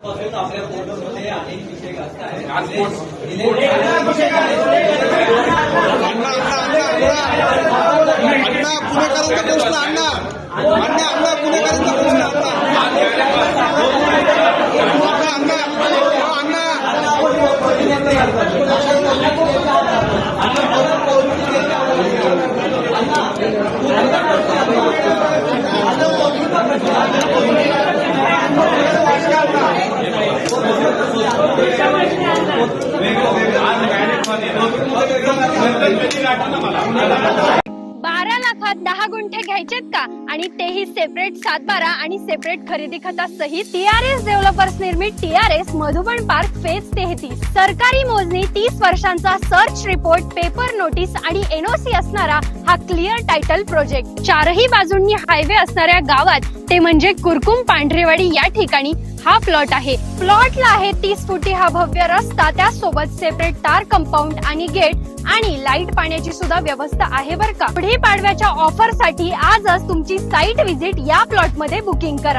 आपल्या फोटोमध्ये अनेक विषय असतात. अण्णा पुणेकरांचा प्रश्न अण्णा अण्णा पुणेकरांचा प्रश्न अण्णा 12 लाखात 10 गुंठे घ्यायचेत का आणि तेही सेपरेट 7/12 आणि सेपरेट खरेदी खता सहित. टीआरएस डेव्हलपर्स निर्मित टीआरएस मधुबन पार्क फेज 33. सरकारी मोजणी 30 वर्षांचा सर्च रिपोर्ट, पेपर नोटीस आणि एनओसी असणारा हा क्लिअर टायटल प्रोजेक्ट. चारही बाजूंनी हायवे असणाऱ्या गावात ते म्हणजे कुरकुम पांढरेवाडी या ठिकाणी हा प्लॉट आहे. प्लॉटला आहे 30 फुटी हा भव्य रस्ता, त्यासोबत सेपरेट तार कंपाऊंड आणि गेट आणि लाईट पाण्याची सुद्धा व्यवस्था आहे बरं का. पुढे पाडव्याच्या ऑफर साठी आजच तुमची साईट व्हिजिट या प्लॉट मध्ये बुकिंग करा.